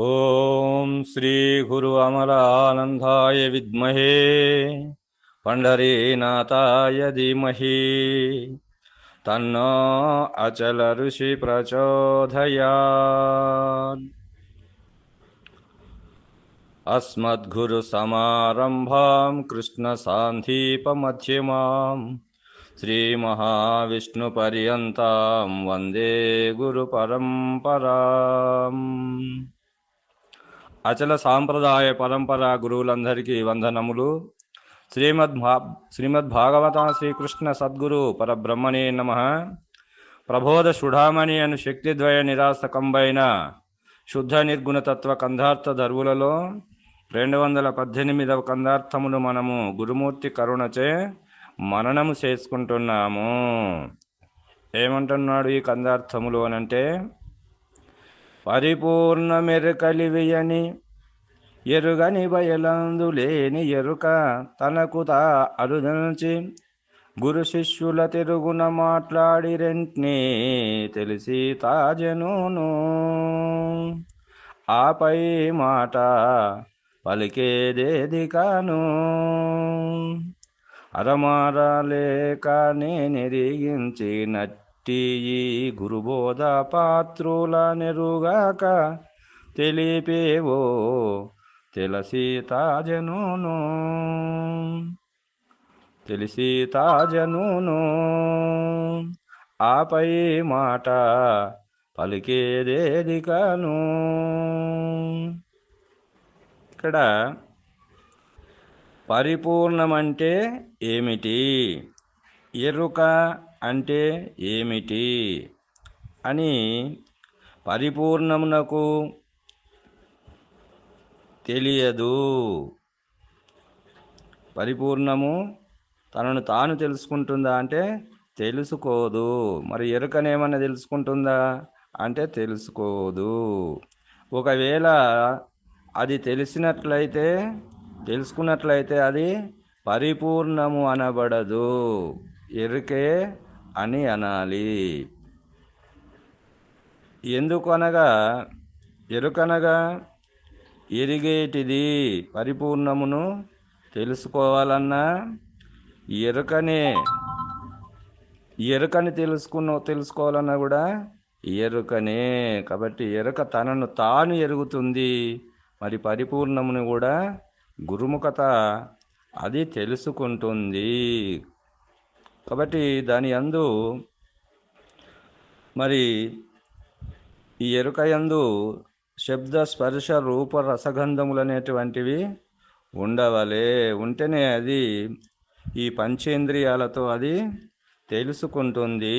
ఓం శ్రీ గురు అమలానందాయ విద్మహే పండరీనాథాయ ధీమహి తన్నో అచల ఋషి ప్రచోదయాత్. అస్మద్గురు సమారంభాం కృష్ణ సాంధీపమధ్యమాం శ్రీమహావిష్ణు పర్యంతం వందే గురు పరంపరాం. అచల సాంప్రదాయ పరంపర గురువులందరికీ వందనములు. శ్రీమద్భాగవత శ్రీకృష్ణ సద్గురు పరబ్రహ్మణే నమః. ప్రబోధ సుడామణి అను శక్తిద్వయ నిరాసకంబైన శుద్ధ నిర్గుణతత్వ కందార్థ ధర్వులలో 218వ కందార్థమును మనము గురుమూర్తి కరుణచే మననము చేసుకుంటున్నాము. ఏమంటున్నాడు ఈ కందార్థములు అనంటే, పరిపూర్ణ మెరుకలివియని ఎరుగని బయలందు లేని ఎరుక తనకు తా అరుదల్చి గురు శిష్యుల తిరుగున మాట్లాడి రెంట్ని తెలిసి తాజనును ఆపై మాట పలికేదేది కాను అరమారలేక నేనెరిగించినట్టి ఈ గురుబోధ పాత్రుల నెరుగాక తెలిపేవో తెలిసి తాజనును ఆపై మాట పలికేదేది కాను. ఇక్కడ పరిపూర్ణమంటే ఏమిటి, ఎరుక అంటే ఏమిటి అని, పరిపూర్ణమునకు తెలియదు. పరిపూర్ణము తనను తాను తెలుసుకుంటుందా అంటే తెలుసుకోదు. మరి ఎరుకనేమన్నా తెలుసుకుంటుందా అంటే తెలుసుకోదు. ఒకవేళ అది తెలుసుకున్నట్లయితే అది పరిపూర్ణము అనబడదు, ఎరుకే అని అనాలి. ఎందుకనగా ఎరుకనగా ఎరిగేటిది. పరిపూర్ణమును తెలుసుకోవాలన్నా ఎరుకని తెలుసుకోవాలన్నా కూడా ఎరుకనే. కాబట్టి ఎరుక తనను తాను ఎరుగుతుంది. మరి పరిపూర్ణమును కూడా గురుముఖత అది తెలుసుకుంటుంది. కాబట్టి దాని యందు మరి ఈ ఎరుక యందు శబ్ద స్పర్శ రూప రసగంధములనేటువంటివి ఉండవలే. ఉంటేనే అది ఈ పంచేంద్రియాలతో అది తెలుసుకుంటుంది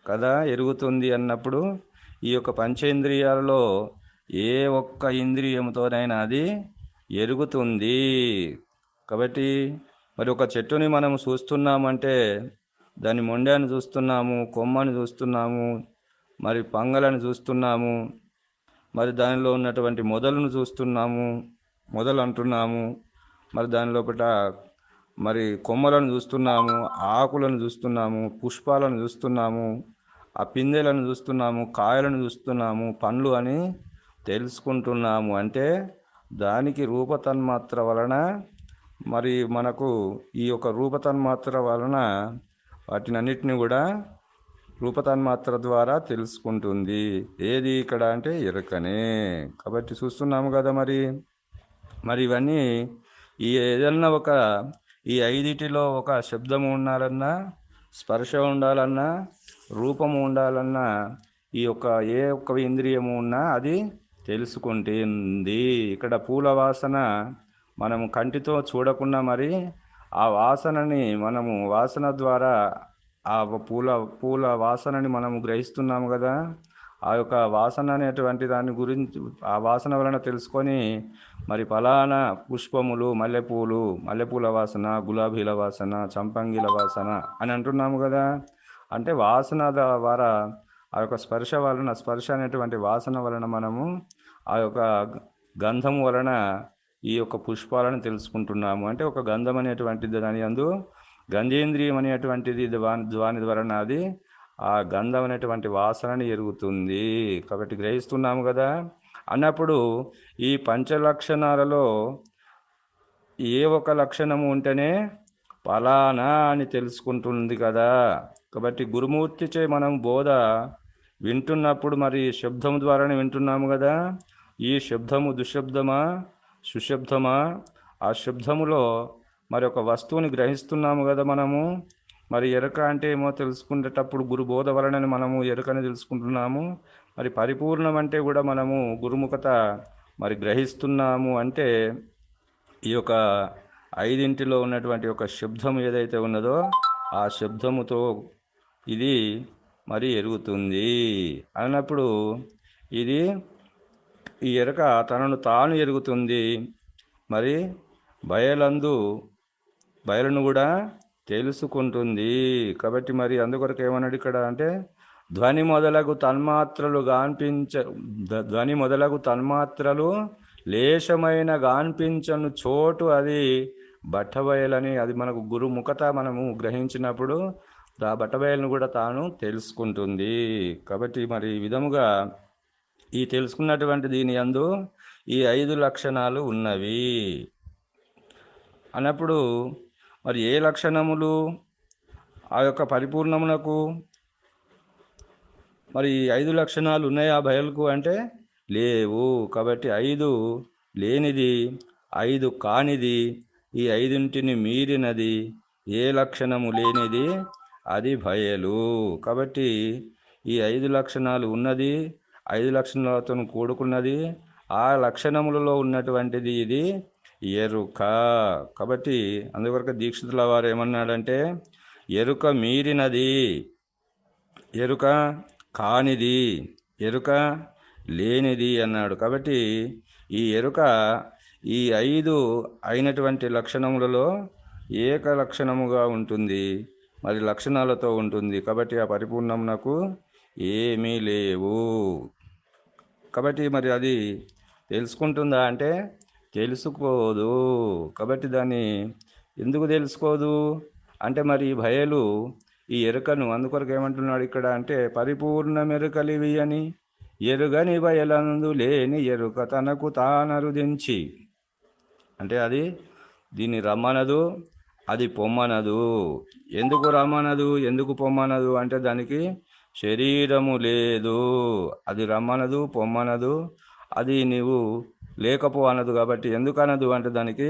కదా. ఎరుగుతుంది అన్నప్పుడు ఈ యొక్క పంచేంద్రియాలలో ఏ ఒక్క ఇంద్రియముతోనైనా అది ఎరుగుతుంది. కాబట్టి మరి ఒక చెట్టుని మనం చూస్తున్నామంటే దాని మొండాన్ని చూస్తున్నాము, కొమ్మని చూస్తున్నాము, మరి పంగలను చూస్తున్నాము, మరి దానిలో ఉన్నటువంటి మొదలను చూస్తున్నాము, మొదలు అంటున్నాము, మరి దాని లోపల మరి కొమ్మలను చూస్తున్నాము, ఆకులను చూస్తున్నాము, పుష్పాలను చూస్తున్నాము, ఆ పిందెలను చూస్తున్నాము, కాయలను చూస్తున్నాము, పండ్లు అని తెలుసుకుంటున్నాము. అంటే దానికి రూపతన్మాత్ర వలన మరి మనకు ఈ యొక్క రూపతన్మాత్ర వలన వాటినన్నిటిని కూడా రూపతన్మాత్ర ద్వారా తెలుసుకుంటుంది. ఏది ఇక్కడ అంటే ఎరుకనే. కాబట్టి చూస్తున్నాము కదా. మరి ఇవన్నీ ఏదన్నా ఈ ఐదిటిలో ఒక శబ్దము ఉండాలన్నా, స్పర్శ ఉండాలన్నా, రూపము ఉండాలన్నా, ఈ యొక్క ఏ ఒక్క ఇంద్రియము ఉన్నా అది తెలుసుకుంటుంది. ఇక్కడ పూల వాసన మనము కంటితో చూడకుండా మరి ఆ వాసనని మనము వాసన ద్వారా ఆ పూల వాసనని మనము గ్రహిస్తున్నాము కదా. ఆ యొక్క వాసన అనేటువంటి దాని గురించి ఆ వాసన వలన తెలుసుకొని మరి ఫలానా పుష్పములు, మల్లెపూల వాసన, గులాబీల వాసన, చంపంగిల వాసన అని అంటున్నాము కదా. అంటే వాసన ద్వారా ఆ యొక్క స్పర్శ అనేటువంటి వాసన వలన మనము ఆ యొక్క గంధము వలన ఈ యొక్క పుష్పాలను తెలుసుకుంటున్నాము. అంటే ఒక గంధం అనేటువంటిది దాని యందు గంధేంద్రియం అనేటువంటిది దాని వలన అది ఆ గంధం అనేటువంటి వాసనని ఎరుగుతుంది. కాబట్టి గ్రహిస్తున్నాము కదా. అన్నప్పుడు ఈ పంచలక్షణాలలో ఏ ఒక లక్షణము ఉంటేనే ఫలానా అని తెలుసుకుంటుంది కదా. కాబట్టి గురుమూర్తిచే మనం బోధ వింటున్నప్పుడు మరి శబ్దము ద్వారానే వింటున్నాము కదా. ఈ శబ్దము దుశబ్దమా సుశబ్దమా, ఆ శబ్దములో మరి ఒక వస్తువుని గ్రహిస్తున్నాము కదా మనము. మరి ఎరుక అంటే ఏమో తెలుసుకునేటప్పుడు గురు బోధ వలనని మనము ఎరుకని తెలుసుకుంటున్నాము. మరి పరిపూర్ణం అంటే కూడా మనము గురుముఖత మరి గ్రహిస్తున్నాము అంటే ఈ యొక్క ఐదింటిలో ఉన్నటువంటి ఒక శబ్దం ఏదైతే ఉన్నదో ఆ శబ్దముతో ఇది మరి ఎరుగుతుంది అన్నప్పుడు ఇది ఈ ఎరుక తనను తాను ఎరుగుతుంది. మరి బయలును కూడా తెలుసుకుంటుంది. కాబట్టి మరి అందుకొరకు ఏమన్నాడు ఇక్కడ అంటే ధ్వని మొదలగు తన్మాత్రలు లేశమైన గాన్పించను చోటు అది బట్టబయలని, అది మనకు గురుముఖత మనము గ్రహించినప్పుడు ఆ బట్టబయలను కూడా తాను తెలుసుకుంటుంది. కాబట్టి మరి ఈ విధముగా ఈ తెలుసుకున్నటువంటి దీని యందు ఈ 5 లక్షణాలు ఉన్నవి అన్నప్పుడు మరి ఏ లక్షణములు ఆ యొక్క పరిపూర్ణమునకు మరి 5 లక్షణాలు ఉన్నాయి ఆ బయలుకు అంటే లేవు. కాబట్టి 5 లేనిది, 5 కానిది, ఈ 5ంటిని మీరినది, ఏ లక్షణము లేనిది అది బయలు. కాబట్టి ఈ 5 లక్షణాలు ఉన్నది, 5 లక్షణాలతో కూడుకున్నది, ఆ లక్షణములలో ఉన్నటువంటిది ఇది ఎరుక. కాబట్టి అందువరకు దీక్షితుల వారు ఏమన్నాడంటే ఎరుక మీరినది, ఎరుక కానిది, ఎరుక లేనిది అన్నాడు. కాబట్టి ఈ ఎరుక ఈ 5 అయినటువంటి లక్షణములలో ఏక లక్షణముగా ఉంటుంది, మరి లక్షణాలతో ఉంటుంది. కాబట్టి ఆ పరిపూర్ణమునకు ఏమీ లేవు. కాబట్టి మరి అది తెలుసుకుంటుందా అంటే తెలుసుకోదు. కాబట్టి దాన్ని ఎందుకు తెలుసుకోదు అంటే మరి భయలు ఈ ఎరుకను అందుకొరకు ఏమంటున్నాడు ఇక్కడ అంటే పరిపూర్ణ మెరుకలివి అని ఎరుగని బయలందు లేని ఎరుక తనకు తానరుదించి, అంటే అది దీన్ని రమ్మనదు, అది పొమ్మనదు. ఎందుకు రమ్మనదు, ఎందుకు పొమ్మనదు అంటే దానికి శరీరము లేదు. అది రమ్మనదు, పొమ్మనదు, అది నీవు లేకపో అనదు. కాబట్టి ఎందుకు అనదు అంటే దానికి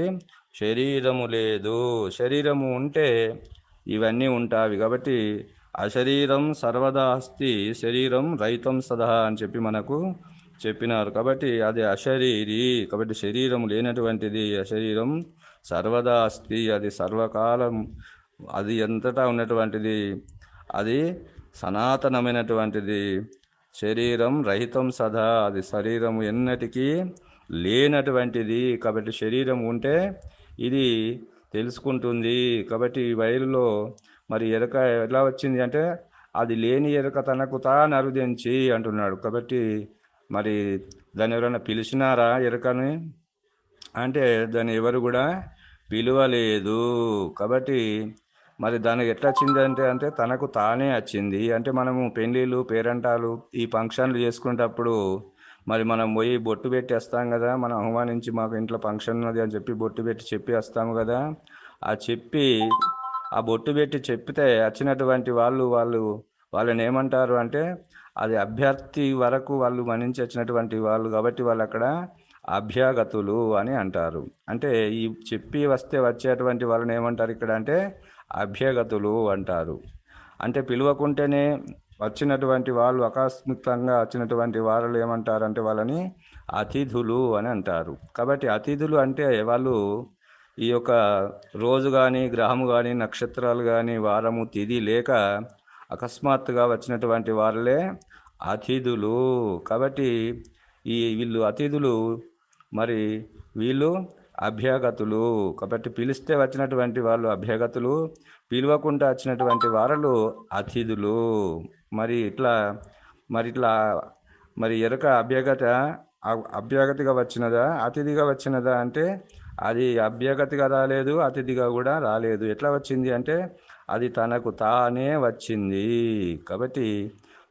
శరీరము లేదు. శరీరము ఉంటే ఇవన్నీ ఉంటాయి. కాబట్టి అశరీరం సర్వదా అస్తి, శరీరం రహితం సదా అని చెప్పి మనకు చెప్పినారు. కాబట్టి అది అశరీరి. కాబట్టి శరీరం లేనటువంటిది అశరీరం సర్వదా అస్తి, అది సర్వకాలం, అది ఎంతటా ఉన్నటువంటిది, అది సనాతనమైనటువంటిది. శరీరం రహితం సదా, అది శరీరము ఎన్నటికీ లేనటువంటిది. కాబట్టి శరీరం ఉంటే ఇది తెలుసుకుంటుంది. కాబట్టి బయలులో మరి ఎరుక ఎలా వచ్చింది అంటే అది లేని ఎరుక తనకు తాను అరుదించి అంటున్నాడు. కాబట్టి మరి దాన్ని ఎవరైనా పిలిచినారా ఎరుకని అంటే దాన్ని ఎవరు కూడా పిలువలేదు. కాబట్టి మరి దానికి ఎట్లా వచ్చింది అంటే తనకు తానే వచ్చింది. అంటే మనము పెళ్ళిళ్ళు, పేరంటాలు, ఈ ఫంక్షన్లు చేసుకునేటప్పుడు మరి మనం పోయి బొట్టు పెట్టి వస్తాం కదా. మనం ఆహ్వానించి మాకు ఇంట్లో ఫంక్షన్ ఉన్నది అని చెప్పి బొట్టు పెట్టి చెప్పి వస్తాము కదా. ఆ బొట్టు పెట్టి చెప్పితే వచ్చినటువంటి వాళ్ళని ఏమంటారు అంటే అది అభ్యర్థి వరకు వాళ్ళు మన్నించి వచ్చినటువంటి వాళ్ళు కాబట్టి వాళ్ళు అక్కడ అభ్యాగతులు అని అంటారు. అంటే ఈ చెప్పి వచ్చేటువంటి వాళ్ళని ఏమంటారు ఇక్కడ అంటే అభ్యాగతులు అంటారు. అంటే పిలువకుంటేనే వచ్చినటువంటి వాళ్ళు, ఆకస్మికంగా వచ్చినటువంటి వాళ్ళు ఏమంటారు అంటే వాళ్ళని అతిథులు అని అంటారు. కాబట్టి అతిథులు అంటే వాళ్ళు ఈ యొక్క రోజు కానీ, గ్రహము కానీ, నక్షత్రాలు కానీ, వారము, తిథి లేక అకస్మాత్తుగా వచ్చినటువంటి వాళ్ళే అతిథులు. కాబట్టి వీళ్ళు అతిథులు, మరి వీళ్ళు అభ్యాగతులు. కాబట్టి పిలిస్తే వచ్చినటువంటి వాళ్ళు అభ్యాగతులు, పిలవకుండా వచ్చినటువంటి వారు అతిథులు. మరి ఇట్లా మరి ఎరుక అభ్యాగతిగా వచ్చినదా, అతిథిగా వచ్చినదా అంటే అది అభ్యాగతిగా రాలేదు, అతిథిగా కూడా రాలేదు. ఎట్లా వచ్చింది అంటే అది తనకు తానే వచ్చింది. కాబట్టి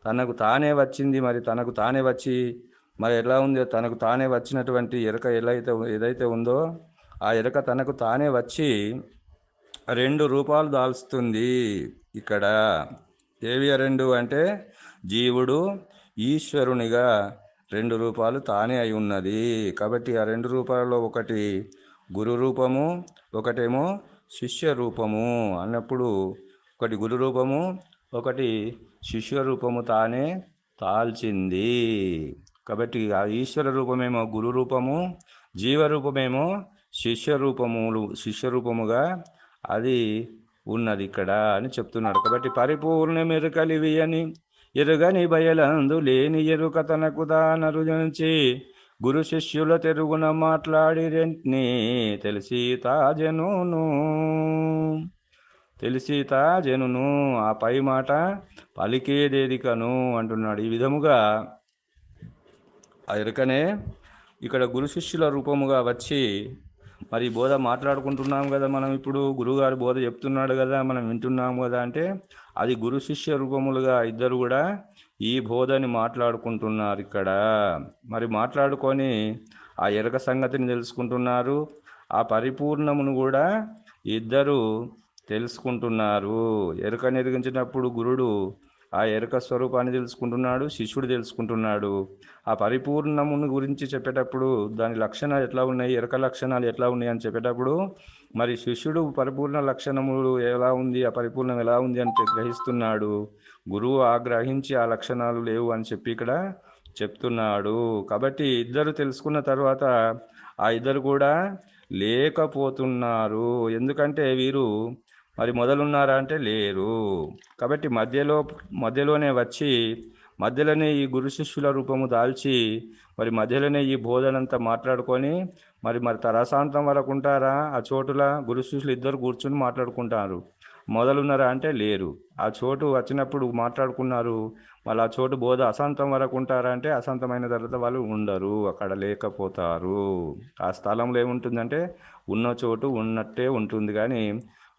తనకు తానే వచ్చింది. మరి తనకు తానే వచ్చి మరి ఎలా ఉంది తనకు తానే వచ్చినటువంటి ఎరుక ఏదైతే ఉందో ఆ ఎరుక తనకు తానే వచ్చి 2 రూపాలు దాల్చుతుంది ఇక్కడ. ఏవి ఆ రెండు అంటే జీవుడు ఈశ్వరునిగా 2 రూపాలు తానే అయి ఉన్నది. కాబట్టి ఆ 2 రూపాలలో ఒకటి గురు రూపము, ఒకటేమో శిష్య రూపము అన్నప్పుడు ఒకటి గురు రూపము, ఒకటి శిష్య రూపము తానే తాల్చింది. కాబట్టి ఆ ఈశ్వర రూపమేమో గురు రూపము, జీవరూపమేమో శిష్య రూపముగా అది ఉన్నది ఇక్కడ అని చెప్తున్నాడు. కాబట్టి పరిపూర్ణ మెరుకలివి అని ఎరుగని బయలందు లేని ఎరుక తనకు దానరుజంచి గురు శిష్యుల తెరుగున మాట్లాడి రెంట్ని తెలిసి తాజనును ఆ పై మాట పలికేదేదికను అంటున్నాడు. ఈ విధముగా ఆ ఎరుకనే ఇక్కడ గురు శిష్యుల రూపముగా వచ్చి మరి బోధ మాట్లాడుకుంటున్నాం కదా మనం, ఇప్పుడు గురువుగారు బోధ చెప్తున్నాడు కదా మనం వింటున్నాము కదా, అంటే అది గురు శిష్య రూపములుగా ఇద్దరు కూడా ఈ బోధని మాట్లాడుకుంటున్నారు ఇక్కడ. మరి మాట్లాడుకొని ఆ ఎరుక సంగతిని తెలుసుకుంటున్నారు, ఆ పరిపూర్ణమును కూడా ఇద్దరు తెలుసుకుంటున్నారు. ఎరుక నెరిగించినప్పుడు గురుడు ఆ ఎరుక స్వరూపాన్ని తెలుసుకుంటున్నాడు, శిష్యుడు తెలుసుకుంటున్నాడు. ఆ పరిపూర్ణమును గురించి చెప్పేటప్పుడు దాని లక్షణాలు ఎట్లా ఉన్నాయి, ఎరుక లక్షణాలు ఎట్లా ఉన్నాయి అని చెప్పేటప్పుడు మరి శిష్యుడు పరిపూర్ణ లక్షణములు ఎలా ఉంది, ఆ పరిపూర్ణం ఎలా ఉంది అని గ్రహిస్తున్నాడు. గురువు గ్రహించి ఆ లక్షణాలు లేవు అని చెప్పి ఇక్కడ చెప్తున్నాడు. కాబట్టి ఇద్దరు తెలుసుకున్న తర్వాత ఆ ఇద్దరు కూడా లేకపోతున్నారు. ఎందుకంటే వీరు మరి మొదలున్నారా అంటే లేరు. కాబట్టి మధ్యలోనే వచ్చి మధ్యలోనే ఈ గురు శిష్యుల రూపము దాల్చి మరి మధ్యలోనే ఈ బోధనంతా మాట్లాడుకొని మరి తరసాంతం వరకు ఉంటారా ఆ చోటుల గురు శిష్యులు ఇద్దరు కూర్చుని మాట్లాడుకుంటారు. మొదలున్నారా అంటే లేరు. ఆ చోటు వచ్చినప్పుడు మాట్లాడుకున్నారు, మళ్ళీ ఆ చోటు బోధ అశాంతం వరకు ఉంటారా అంటే అశాంతమైన తర్వాత వాళ్ళు ఉండరు, అక్కడ లేకపోతారు. ఆ స్థలంలో ఏముంటుందంటే ఉన్న చోటు ఉన్నట్టే ఉంటుంది. కానీ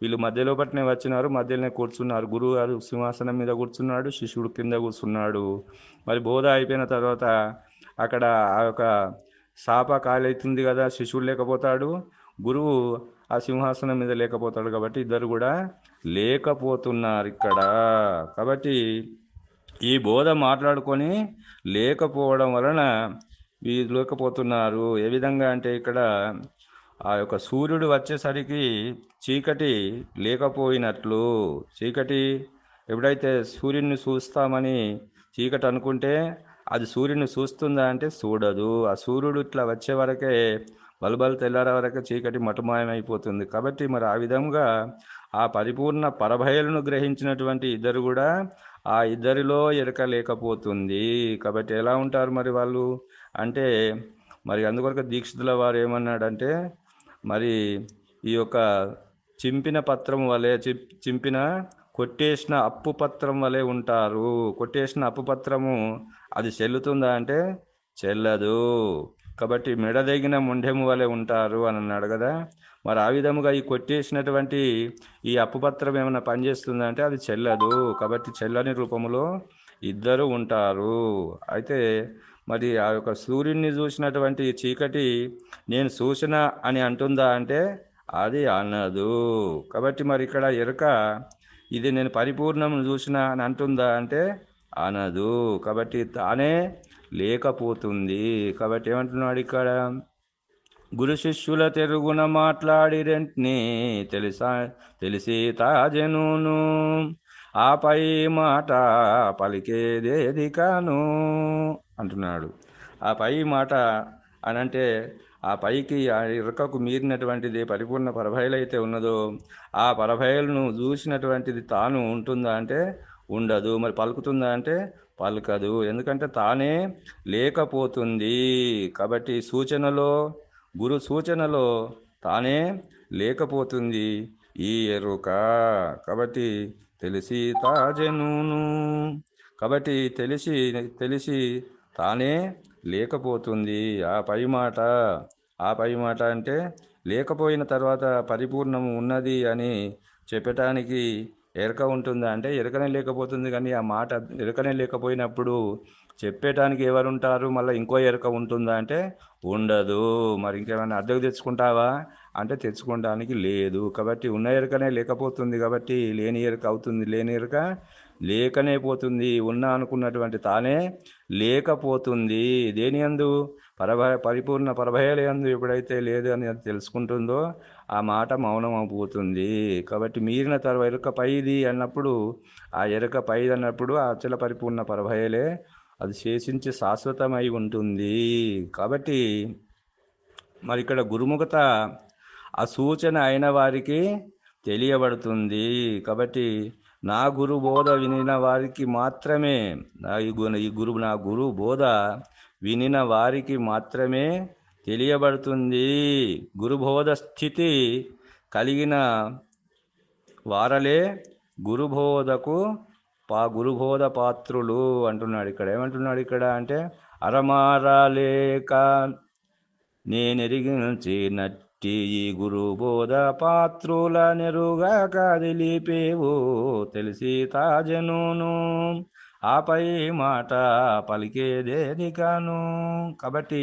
వీళ్ళు మధ్యలో పట్టినే వచ్చినారు, మధ్యలోనే కూర్చున్నారు. గురువు గారు సింహాసనం మీద కూర్చున్నాడు, శిష్యుడు కింద కూర్చున్నాడు. మరి బోధ అయిపోయిన తర్వాత అక్కడ ఆ యొక్క శాప ఖాళీ అవుతుంది కదా, శిష్యుడు లేకపోతాడు, గురువు ఆ సింహాసనం మీద లేకపోతాడు. కాబట్టి ఇద్దరు కూడా లేకపోతున్నారు ఇక్కడ. కాబట్టి ఈ బోధ మాట్లాడుకొని లేకపోవడం వలన వీరు లేకపోతున్నారు. ఏ విధంగా అంటే ఇక్కడ ఆ యొక్క సూర్యుడు వచ్చేసరికి చీకటి లేకపోయినట్లు, చీకటి ఎప్పుడైతే సూర్యుడిని చూస్తామని చీకటి అనుకుంటే అది సూర్యుడిని చూస్తుందా అంటే చూడదు. ఆ సూర్యుడు ఇట్లా వచ్చే వరకే బల్బలు తెల్లారే వరకే చీకటి మటుమాయమైపోతుంది. కాబట్టి మరి ఆ విధంగా ఆ పరిపూర్ణ పరభయలను గ్రహించినటువంటి ఇద్దరు కూడా ఆ ఇద్దరిలో ఎరుక లేకపోతుంది. కాబట్టి ఎలా ఉంటారు మరి వాళ్ళు అంటే మరి అందుకొరకు దీక్షితుల వారు ఏమన్నాడంటే మరి ఈ యొక్క చింపిన పత్రం వలె చింపిన కొట్టేసిన అప్పు పత్రం వలె ఉంటారు. కొట్టేసిన అప్పు పత్రము అది చెల్లుతుందా అంటే చెల్లదు. కాబట్టి మెడదగిన ముండెము వలె ఉంటారు అని అన్నాడు కదా. మరి ఆ విధముగా ఈ కొట్టేసినటువంటి ఈ అప్పుపత్రం ఏమైనా పనిచేస్తుందా అంటే అది చెల్లదు. కాబట్టి చెల్లని రూపములో ఇద్దరు ఉంటారు. అయితే మరి ఆ యొక్క సూర్యుడిని చూసినటువంటి చీకటి నేను చూసిన అని అంటుందా అంటే అది అనదు. కాబట్టి మరి ఇక్కడ ఎరుక ఇది నేను పరిపూర్ణం చూసిన అని అంటుందా అంటే అనదు. కాబట్టి తానే లేకపోతుంది. కాబట్టి ఏమంటున్నాడు ఇక్కడ, గురు శిష్యుల తెరుగున మాట్లాడి రెంట్ని తెలిసి తాజనును ఆపై మాట పలికేదేది కాను అంటున్నాడు. ఆ పై మాట అనంటే ఆ పైకి ఆ ఇరకకు మీరినటువంటిది పరిపూర్ణ పరభయలైతే ఉన్నదో ఆ పరభయలను చూసినటువంటిది తాను ఉంటుందా అంటే ఉండదు. మరి పలుకుతుందా అంటే పలకదు. ఎందుకంటే తానే లేకపోతుంది. కాబట్టి గురు సూచనలో తానే లేకపోతుంది ఈ ఎరుక. కాబట్టి తెలిసి తాజనును, కాబట్టి తెలిసి తానే లేకపోతుంది. ఆ పై మాట అంటే లేకపోయిన తర్వాత పరిపూర్ణము ఉన్నది అని చెప్పటానికి ఎరక ఉంటుందా అంటే ఎరకనే లేకపోతుంది, కానీ ఆ మాట ఎరకనే లేకపోయినప్పుడు చెప్పేటానికి ఎవరుంటారు? మళ్ళీ ఇంకో ఎరక ఉంటుందా అంటే ఉండదు. మరి ఇంకేమైనా అద్దెకు తెచ్చుకుంటావా అంటే తెచ్చుకోవడానికి లేదు. కాబట్టి ఉన్న ఎరకనే లేకపోతుంది, కాబట్టి లేని ఎరక అవుతుంది. లేని ఎరక లేకనే పోతుంది. ఉన్న అనుకున్నటువంటి తానే లేకపోతుంది. దేని యందు? పరిపూర్ణ పరభయలందు ఎప్పుడైతే లేదు అని అది తెలుసుకుంటుందో ఆ మాట మౌనం అయిపోతుంది. కాబట్టి మీరిన తర్వాత ఎరుక పైది అన్నప్పుడు, ఆ ఎరుక పైది అన్నప్పుడు ఆ అచల పరిపూర్ణ పరభయలే అది శేషించి శాశ్వతమై ఉంటుంది. కాబట్టి మరి ఇక్కడ గురుముఖత ఆ సూచన అయిన వారికి తెలియబడుతుంది. కాబట్టి నా గురు బోధ వినిన వారికి మాత్రమే, నా గురు బోధ వినిన వారికి మాత్రమే తెలియబడుతుంది. గురుబోధ స్థితి కలిగిన వారలే గురుబోధకు గురుబోధ పాత్రులు అంటున్నాడు. ఇక్కడ ఏమంటున్నాడు ఇక్కడ అంటే అరమారాలేక నేనెరిగించినట్టి ఈ గురుబోధ పాత్రుల నెరుగా కదిలిపేవో తెలిసి తాజనును ఆపై మాట పలికేదేదికను. కాబట్టి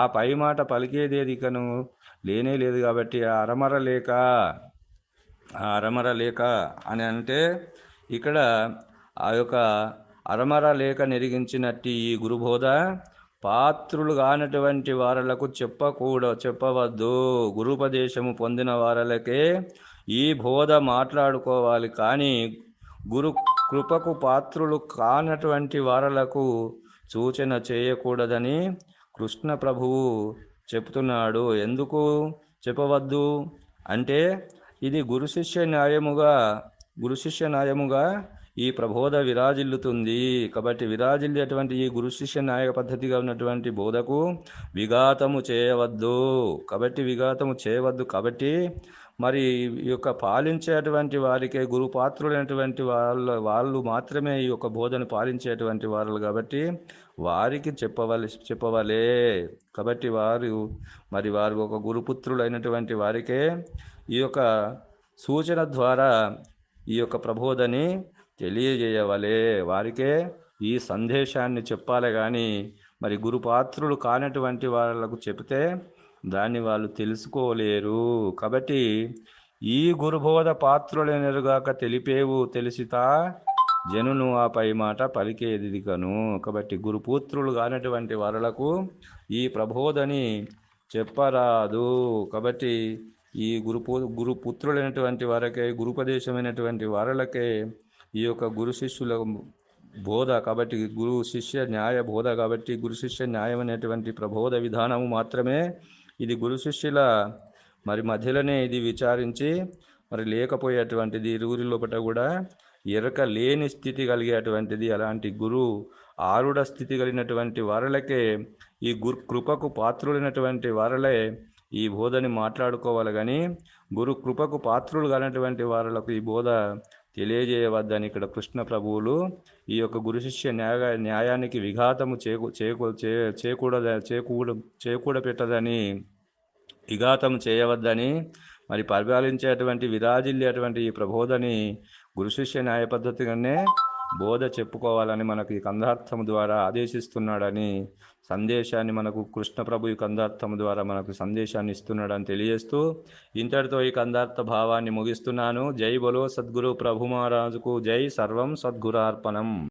ఆ పై మాట పలికేదేదికను లేనే లేదు. కాబట్టి ఆ అరమర లేక అని అంటే ఇక్కడ ఆ యొక్క అరమర లేక నెరిగించినట్టు ఈ గురుబోధ పాత్రులు కానటువంటి వారలకు చెప్పవద్దు. గురుపదేశము పొందిన వారలకే ఈ బోధ మాట్లాడుకోవాలి, కానీ గురు కృపకు పాత్రులు కానటువంటి వారలకు సూచన చేయకూడదని కృష్ణ ప్రభువు చెప్తున్నాడు. ఎందుకు చెప్పవద్దు అంటే ఇది గురు శిష్య న్యాయముగా ఈ ప్రబోధ విరాజిల్లుతుంది. కాబట్టి విరాజిల్లేటువంటి ఈ గురు శిష్య నాయక పద్ధతిగా ఉన్నటువంటి బోధకు విఘాతము చేయవద్దు. కాబట్టి మరి ఈ యొక్క పాలించేటువంటి వారికే గురుపాత్రులైనటువంటి వాళ్ళు మాత్రమే ఈ యొక్క బోధను పాలించేటువంటి వారు. కాబట్టి వారికి చెప్పవలే. కాబట్టి వారు ఒక గురుపుత్రులైనటువంటి వారికే ఈ యొక్క సూచన ద్వారా ఈ యొక్క ప్రబోధని తెలియజేయవలే, వారికే ఈ సందేశాన్ని చెప్పాలి. కానీ మరి గురుపాత్రులు కానటువంటి వాళ్ళకు చెప్తే దాన్ని వాళ్ళు తెలుసుకోలేరు. కాబట్టి ఈ గురుబోధ పాత్రులైనరుగాక తెలిపేవు తెలిసితా జనును ఆ పై మాట పలికేదికను. కాబట్టి గురుపుత్రులు కానటువంటి వారలకు ఈ ప్రబోధని చెప్పరాదు. కాబట్టి ఈ గురుపుత్రులైనటువంటి వారికే, గురుపదేశమైనటువంటి వారలకే ఈ యొక్క గురు శిష్యుల బోధ. కాబట్టి గురు శిష్య న్యాయ బోధ. కాబట్టి గురు శిష్య న్యాయం అనేటువంటి ప్రబోధ విధానము మాత్రమే ఇది గురు శిష్యుల మరి మధ్యలోనే ఇది విచారించి మరి లేకపోయేటువంటిది, ఇరువురి లోపల కూడా ఎరక లేని స్థితి కలిగేటువంటిది. అలాంటి గురు ఆరుడ స్థితి కలిగినటువంటి వారలకే, ఈ కృపకు పాత్రులైనటువంటి వారలే ఈ బోధని మాట్లాడుకోవాలి. కానీ గురు కృపకు పాత్రులు కానటువంటి వారలకు ఈ బోధ తెలియజేయవద్దని ఇక్కడ కృష్ణ ప్రభువులు ఈ యొక్క గురు శిష్య న్యాయానికి విఘాతము చేకూడపెట్టదని, విఘాతం చేయవద్దని మరి పరిపాలించేటువంటి విరాజిల్లేటువంటి ఈ ప్రబోధని గురు శిష్య న్యాయ పద్ధతిగానే బోధ చెప్పుకోవాలని మనకు ఈ కందార్థం ద్వారా ఆదేశిస్తున్నాడని సందేశాన్ని మనకు కృష్ణ ప్రభు ఈ కందార్థం ద్వారా మనకు సందేశాన్ని ఇస్తున్నాడని తెలియజేస్తూ ఇంతటితో ఈ కందార్థ భావాన్ని ముగిస్తున్నాను. జై బలో సద్గురు ప్రభు మహారాజుకు జై. సర్వం సద్గురార్పణం.